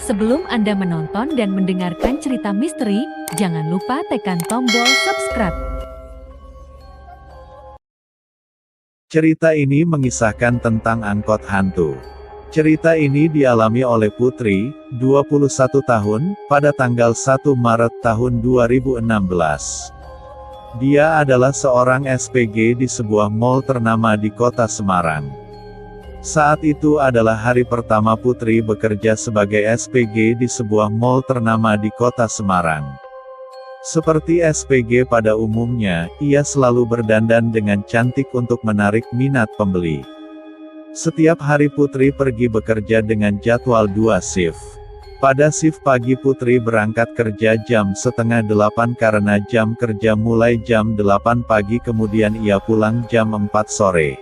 Sebelum Anda menonton dan mendengarkan cerita misteri, jangan lupa tekan tombol subscribe. Cerita ini mengisahkan tentang angkot hantu. Cerita ini dialami oleh Putri, 21 tahun, pada tanggal 1 Maret tahun 2016. Dia adalah seorang SPG di sebuah mall ternama di kota Semarang. Saat itu adalah hari pertama Putri bekerja sebagai SPG di sebuah mall ternama di kota Semarang. Seperti SPG pada umumnya, ia selalu berdandan dengan cantik untuk menarik minat pembeli. Setiap hari Putri pergi bekerja dengan jadwal 2 shift. Pada shift pagi Putri berangkat kerja jam setengah 8 karena jam kerja mulai jam 8 pagi kemudian ia pulang jam 4 sore.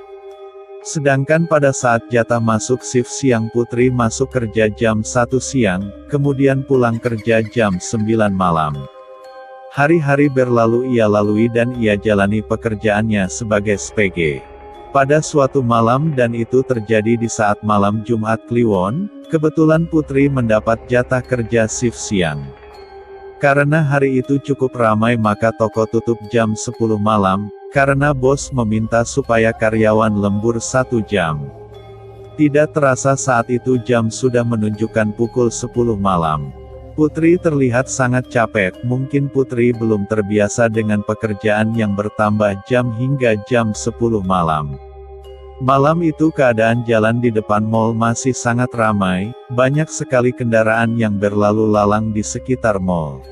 Sedangkan pada saat jatah masuk shift siang Putri masuk kerja jam 1 siang, kemudian pulang kerja jam 9 malam. Hari-hari berlalu ia lalui dan ia jalani pekerjaannya sebagai SPG. Pada suatu malam dan itu terjadi di saat malam Jumat Kliwon, kebetulan Putri mendapat jatah kerja shift siang. Karena hari itu cukup ramai maka toko tutup jam 10 malam, karena bos meminta supaya karyawan lembur 1 jam. Tidak terasa saat itu jam sudah menunjukkan pukul 10 malam. Putri terlihat sangat capek, mungkin Putri belum terbiasa dengan pekerjaan yang bertambah jam hingga jam 10 malam. Malam itu keadaan jalan di depan mall masih sangat ramai, banyak sekali kendaraan yang berlalu lalang di sekitar mall.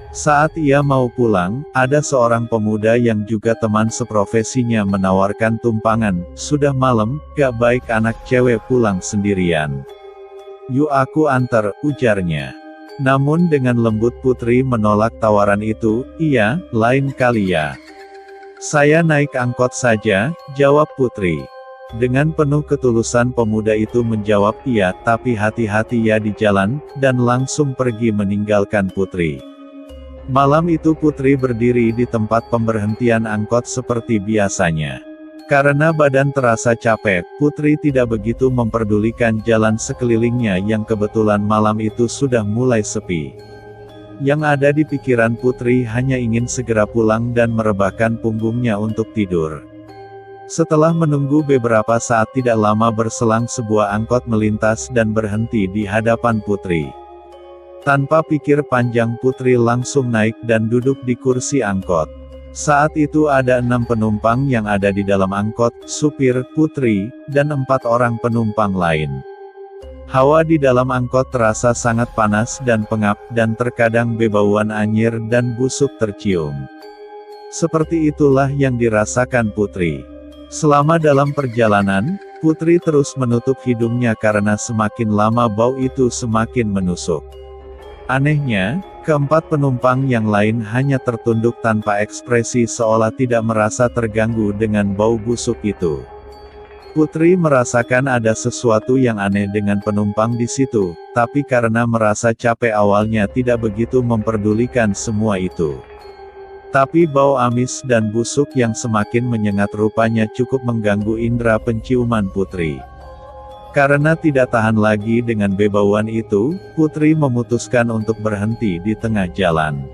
Saat ia mau pulang, ada seorang pemuda yang juga teman seprofesinya menawarkan tumpangan, "Sudah malam, gak baik anak cewek pulang sendirian. Yuk aku antar," ujarnya. Namun dengan lembut Putri menolak tawaran itu, "Iya, lain kali ya. Saya naik angkot saja," jawab Putri. Dengan penuh ketulusan pemuda itu menjawab iya, tapi hati-hati ya di jalan, dan langsung pergi meninggalkan Putri. Malam itu Putri berdiri di tempat pemberhentian angkot seperti biasanya. Karena badan terasa capek, Putri tidak begitu memperdulikan jalan sekelilingnya yang kebetulan malam itu sudah mulai sepi. Yang ada di pikiran Putri hanya ingin segera pulang dan merebahkan punggungnya untuk tidur. Setelah menunggu beberapa saat tidak lama berselang sebuah angkot melintas dan berhenti di hadapan Putri. Tanpa pikir panjang Putri langsung naik dan duduk di kursi angkot. Saat itu ada 6 penumpang yang ada di dalam angkot, supir, Putri, dan 4 orang penumpang lain. Hawa di dalam angkot terasa sangat panas dan pengap, dan terkadang bebauan anyir dan busuk tercium. Seperti itulah yang dirasakan Putri. Selama dalam perjalanan, Putri terus menutup hidungnya karena semakin lama bau itu semakin menusuk. Anehnya, keempat penumpang yang lain hanya tertunduk tanpa ekspresi seolah tidak merasa terganggu dengan bau busuk itu. Putri merasakan ada sesuatu yang aneh dengan penumpang di situ, tapi karena merasa capek awalnya tidak begitu memperdulikan semua itu. Tapi bau amis dan busuk yang semakin menyengat rupanya cukup mengganggu indera penciuman Putri. Karena tidak tahan lagi dengan bebauan itu, Putri memutuskan untuk berhenti di tengah jalan.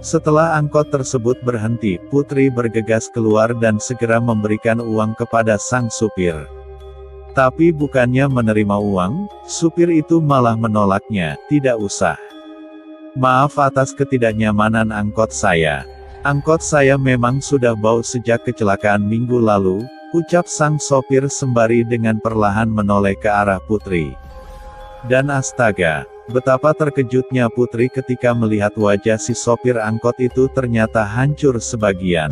Setelah angkot tersebut berhenti, Putri bergegas keluar dan segera memberikan uang kepada sang supir. Tapi bukannya menerima uang, supir itu malah menolaknya, "Tidak usah. Maaf atas ketidaknyamanan angkot saya. Angkot saya memang sudah bau sejak kecelakaan minggu lalu," ucap sang sopir sembari dengan perlahan menoleh ke arah Putri. Dan astaga, betapa terkejutnya Putri ketika melihat wajah si sopir angkot itu ternyata hancur sebagian.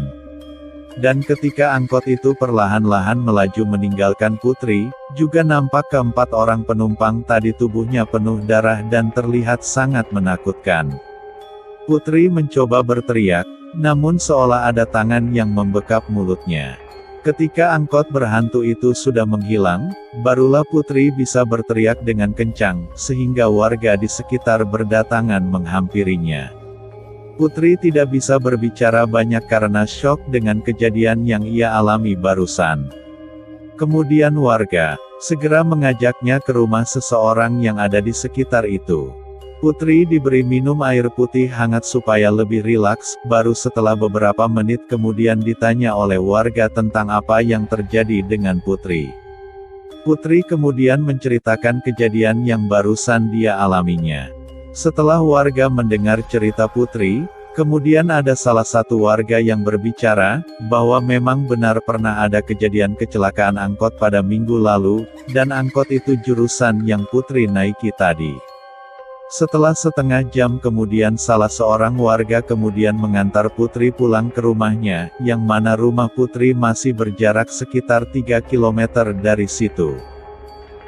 Dan ketika angkot itu perlahan-lahan melaju meninggalkan Putri, juga nampak keempat orang penumpang tadi tubuhnya penuh darah dan terlihat sangat menakutkan. Putri mencoba berteriak, namun seolah ada tangan yang membekap mulutnya. Ketika angkot berhantu itu sudah menghilang, barulah Putri bisa berteriak dengan kencang, sehingga warga di sekitar berdatangan menghampirinya. Putri tidak bisa berbicara banyak karena syok dengan kejadian yang ia alami barusan. Kemudian warga, segera mengajaknya ke rumah seseorang yang ada di sekitar itu. Putri diberi minum air putih hangat supaya lebih rilaks, baru setelah beberapa menit kemudian ditanya oleh warga tentang apa yang terjadi dengan Putri. Putri kemudian menceritakan kejadian yang barusan dia alaminya. Setelah warga mendengar cerita Putri, kemudian ada salah satu warga yang berbicara, bahwa memang benar pernah ada kejadian kecelakaan angkot pada minggu lalu, dan angkot itu jurusan yang Putri naiki tadi. Setelah setengah jam kemudian salah seorang warga kemudian mengantar Putri pulang ke rumahnya, yang mana rumah Putri masih berjarak sekitar 3 km dari situ.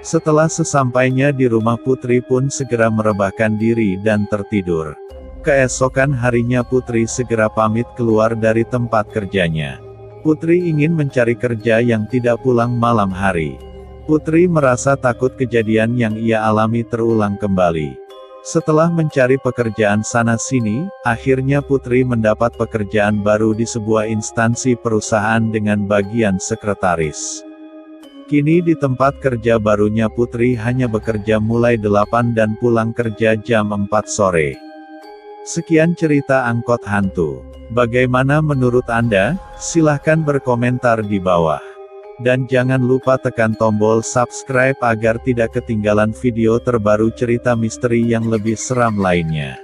Setelah sesampainya di rumah Putri pun segera merebahkan diri dan tertidur. Keesokan harinya Putri segera pamit keluar dari tempat kerjanya. Putri ingin mencari kerja yang tidak pulang malam hari. Putri merasa takut kejadian yang ia alami terulang kembali. Setelah mencari pekerjaan sana-sini, akhirnya Putri mendapat pekerjaan baru di sebuah instansi perusahaan dengan bagian sekretaris. Kini di tempat kerja barunya Putri hanya bekerja mulai 8 dan pulang kerja jam 4 sore. Sekian cerita angkot hantu. Bagaimana menurut Anda? Silahkan berkomentar di bawah. Dan jangan lupa tekan tombol subscribe agar tidak ketinggalan video terbaru cerita misteri yang lebih seram lainnya.